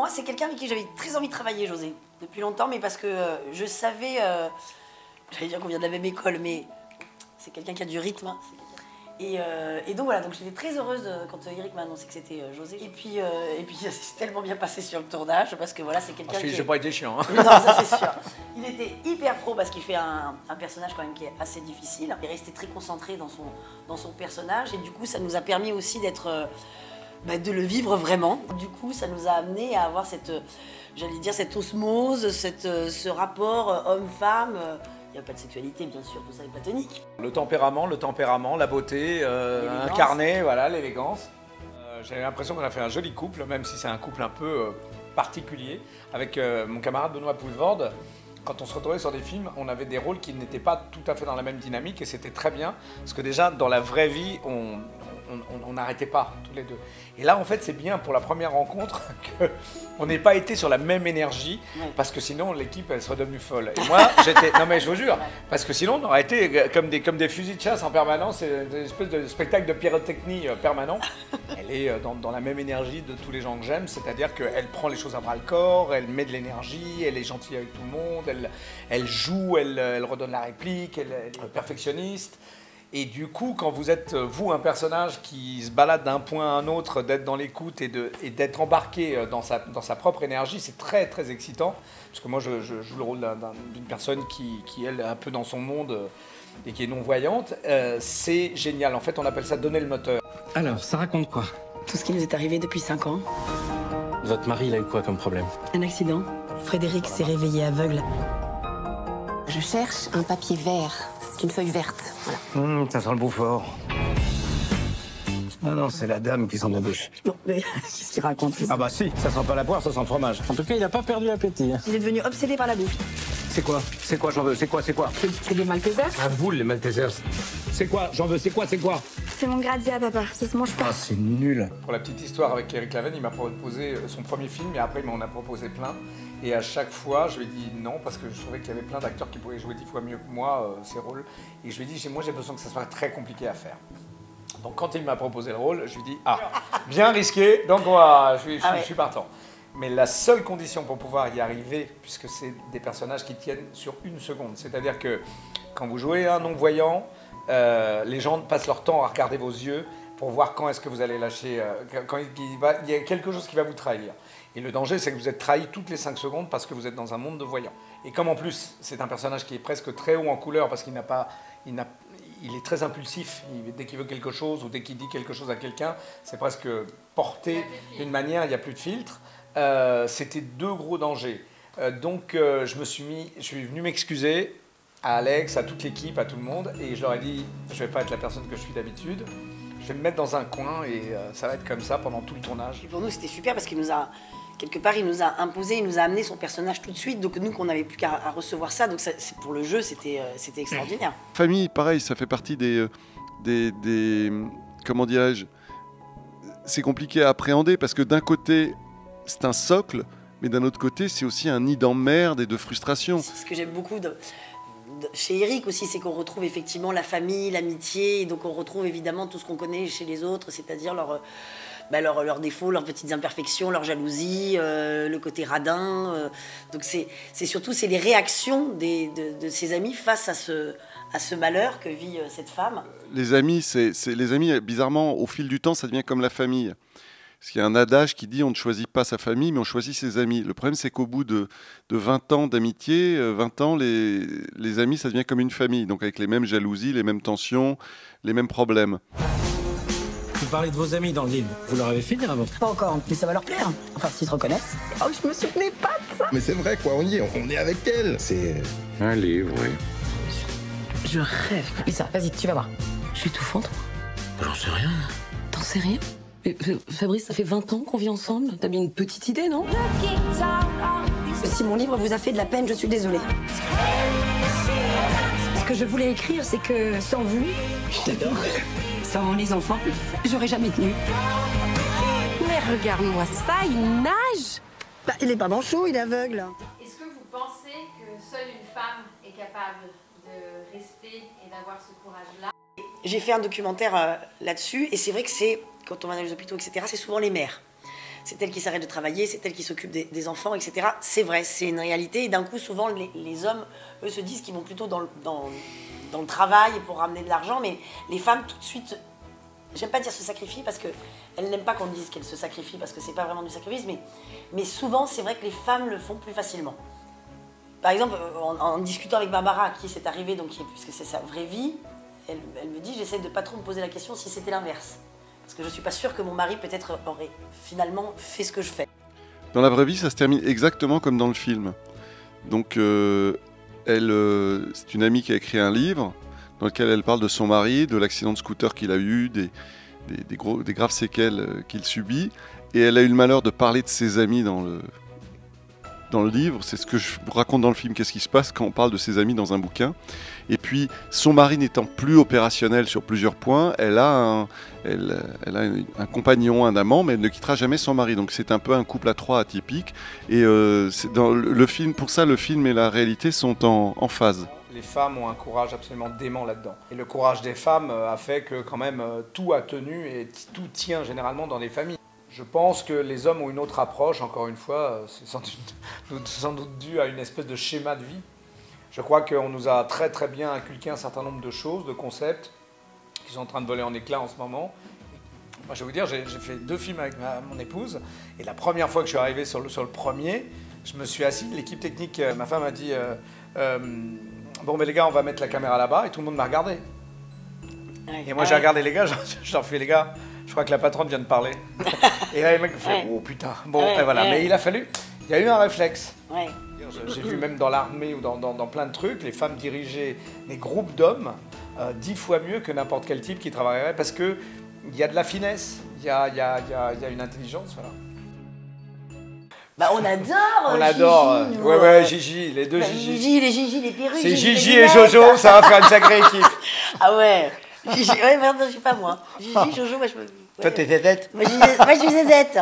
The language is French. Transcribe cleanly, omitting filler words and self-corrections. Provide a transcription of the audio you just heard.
moi, c'est quelqu'un avec qui j'avais très envie de travailler, José, depuis longtemps, mais parce que je savais, j'allais dire qu'on vient de la même école, mais c'est quelqu'un qui a du rythme. Hein, et donc voilà, donc j'étais très heureuse quand Eric m'a annoncé que c'était José. Et puis ça s'est tellement bien passé sur le tournage, parce que voilà, c'est quelqu'un qui... J'ai pas été chiant. Hein. Non, ça c'est sûr. Il était hyper pro parce qu'il fait un personnage quand même qui est assez difficile. Il est resté très concentré dans son personnage, et du coup, ça nous a permis aussi d'être... de le vivre vraiment. Du coup, ça nous a amené à avoir cette, j'allais dire, cette osmose, ce rapport homme-femme. Il n'y a pas de sexualité, bien sûr, tout ça est platonique. Le tempérament, la beauté, incarné, voilà, l'élégance. J'ai l'impression qu'on a fait un joli couple, même si c'est un couple un peu particulier. Avec mon camarade Benoît Poulvorde, quand on se retrouvait sur des films, on avait des rôles qui n'étaient pas tout à fait dans la même dynamique, et c'était très bien, parce que déjà, dans la vraie vie, on n'arrêtait pas tous les deux. Et là, en fait, c'est bien pour la première rencontre qu'on n'ait pas été sur la même énergie, parce que sinon, l'équipe, elle serait devenue folle. Et moi, j'étais... Non mais je vous jure, parce que sinon, on aurait été comme des fusils de chasse en permanence, c'est une espèce de spectacle de pyrotechnie permanent. Elle est dans la même énergie de tous les gens que j'aime, c'est-à-dire qu'elle prend les choses à bras-le-corps, elle met de l'énergie, elle est gentille avec tout le monde, elle joue, elle redonne la réplique, elle est perfectionniste. Et du coup, quand vous êtes, vous, un personnage qui se balade d'un point à un autre, d'être dans l'écoute et d'être embarqué dans sa propre énergie, c'est très, très excitant. Parce que moi, je joue le rôle d'une personne qui, elle, est un peu dans son monde et qui est non-voyante. C'est génial. En fait, on appelle ça donner le moteur. Alors, ça raconte quoi? Tout ce qui nous est arrivé depuis 5 ans. Votre mari, il a eu quoi comme problème? Un accident. Frédéric s'est réveillé aveugle. Je cherche un papier vert. C'est une feuille verte. Voilà. Ça sent le Beaufort. Ah non, c'est la dame qui s'en embauche. Non, mais qu'est-ce qu'il raconte? Ah bah si, ça sent pas la poire, ça sent le fromage. En tout cas, il n'a pas perdu l'appétit. Il est devenu obsédé par la bouffe. C'est quoi? C'est quoi, j'en veux? C'est quoi? C'est des Maltesers. Ah, vous, les Maltesers. C'est quoi? J'en veux, c'est quoi? C'est mon Grazia, papa. Ça se mange pas. Ah, c'est nul. Pour la petite histoire, avec Eric Laven, il m'a proposé son premier film, et après, il m'en a proposé plein. Et à chaque fois, je lui ai dit non, parce que je trouvais qu'il y avait plein d'acteurs qui pourraient jouer 10 fois mieux que moi ces rôles. Et je lui ai dit, moi, j'ai besoin que ça soit très compliqué à faire. Donc, quand il m'a proposé le rôle, je lui ai dit, ah, bien risqué, donc je suis partant. Mais la seule condition pour pouvoir y arriver, puisque c'est des personnages qui tiennent sur 1 seconde, c'est-à-dire que quand vous jouez un non-voyant, les gens passent leur temps à regarder vos yeux pour voir quand est-ce que vous allez lâcher, quand il y a quelque chose qui va vous trahir. Et le danger, c'est que vous êtes trahi toutes les 5 secondes parce que vous êtes dans un monde de voyants. Et comme en plus, c'est un personnage qui est presque très haut en couleur parce qu'il il est très impulsif. Dès qu'il veut quelque chose ou dès qu'il dit quelque chose à quelqu'un, c'est presque porté d'une manière, il n'y a plus de filtre. C'était 2 gros dangers. Donc je suis venu m'excuser à Alex, à toute l'équipe, à tout le monde, et je leur ai dit, je ne vais pas être la personne que je suis d'habitude. Je vais me mettre dans un coin et ça va être comme ça pendant tout le tournage. Et pour nous, c'était super parce qu'il nous a, quelque part, il nous a imposé, il nous a amené son personnage tout de suite. Donc nous, qu'on n'avait plus qu'à recevoir ça, donc pour le jeu, c'était extraordinaire. Famille, pareil, ça fait partie des comment dirais-je, c'est compliqué à appréhender parce que d'un côté, c'est un socle, mais d'un autre côté, c'est aussi un nid d'emmerde et de frustration. Ce que j'aime beaucoup chez Eric aussi, c'est qu'on retrouve effectivement la famille, l'amitié, et donc on retrouve évidemment tout ce qu'on connaît chez les autres, c'est-à-dire leurs défauts, leurs petites imperfections, leur jalousie, le côté radin. Donc c'est surtout les réactions de ses amis face à ce malheur que vit cette femme. Les amis, les amis, bizarrement, au fil du temps, ça devient comme la famille. Parce qu'il y a un adage qui dit on ne choisit pas sa famille, mais on choisit ses amis. Le problème, c'est qu'au bout de 20 ans d'amitié, 20 ans, les amis, ça devient comme une famille. Donc avec les mêmes jalousies, les mêmes tensions, les mêmes problèmes. Vous parlez de vos amis dans le livre. Vous leur avez fait dire avant? Pas encore, mais ça va leur plaire. Enfin, s'ils se reconnaissent. Oh, je me souvenais pas de ça. Mais c'est vrai, quoi, on y est, on est avec elle. C'est un livre, oui. Je rêve. Lisa, vas-y, tu vas voir. Je suis étouffante. J'en sais rien. T'en sais rien? Fabrice, ça fait 20 ans qu'on vit ensemble. T'as bien une petite idée, non? Si mon livre vous a fait de la peine, je suis désolée. Ce que je voulais écrire, c'est que sans vous, je t'adorerais. Sans les enfants, j'aurais jamais tenu. Mais regarde-moi ça, il nage! Bah, il est pas manchot, il est aveugle. Est-ce que vous pensez que seule une femme est capable de rester et d'avoir ce courage-là? J'ai fait un documentaire là-dessus, et c'est vrai que quand on va dans les hôpitaux, etc., c'est souvent les mères. c'est elle qui s'arrête de travailler, c'est elle qui s'occupe des enfants, etc. C'est vrai, c'est une réalité. Et d'un coup, souvent, les hommes, eux, se disent qu'ils vont plutôt dans le travail pour ramener de l'argent, mais les femmes, tout de suite, j'aime pas dire se sacrifient, parce qu'elles n'aiment pas qu'on dise qu'elles se sacrifient, parce que c'est pas vraiment du sacrifice, mais souvent, c'est vrai que les femmes le font plus facilement. Par exemple, en discutant avec Barbara, qui s'est arrivée, donc, puisque c'est sa vraie vie, elle me dit, j'essaie de pas trop me poser la question si c'était l'inverse. Parce que je suis pas sûre que mon mari, peut-être, aurait finalement fait ce que je fais. Dans la vraie vie, ça se termine exactement comme dans le film. Donc, c'est une amie qui a écrit un livre dans lequel elle parle de son mari, de l'accident de scooter qu'il a eu, des graves séquelles qu'il subit. Et elle a eu le malheur de parler de ses amis dans le livre. C'est ce que je raconte dans le film, qu'est-ce qui se passe quand on parle de ses amis dans un bouquin. Et puis, son mari n'étant plus opérationnel sur plusieurs points, elle a un compagnon, un amant, mais elle ne quittera jamais son mari. Donc c'est un peu un couple à trois atypique. Et dans le film, pour ça, le film et la réalité sont en phase. Les femmes ont un courage absolument dément là-dedans. Et le courage des femmes a fait que quand même tout a tenu et tout tient généralement dans les familles. Je pense que les hommes ont une autre approche, encore une fois, c'est sans doute dû à une espèce de schéma de vie. Je crois qu'on nous a très très bien inculqué un certain nombre de choses, de concepts, qui sont en train de voler en éclats en ce moment. Moi, je vais vous dire, j'ai fait 2 films avec mon épouse, et la première fois que je suis arrivé sur le premier, je me suis assis, l'équipe technique, ma femme a dit bon ben les gars, on va mettre la caméra là-bas, et tout le monde m'a regardé. Et moi j'ai regardé les gars, je leur fais les gars, je crois que la patronne vient de parler. Et là les mecs me font oh putain, bon et voilà, mais il y a eu un réflexe. J'ai vu même dans l'armée ou dans plein de trucs, les femmes diriger des groupes d'hommes 10 fois mieux que n'importe quel type qui travaillerait, parce qu'il y a de la finesse, il y a une intelligence, voilà. Bah on adore On adore, Gigi, ouais, Gigi, les deux Gigi. Gigi, les Gigi, les perruques. C'est Gigi et Jojo, ça va faire une sacrée équipe. Ah ouais, Gigi, ouais, merde, je sais pas moi. Gigi, Jojo, moi je me... Toi t'es Zézette. Moi je suis Zézette.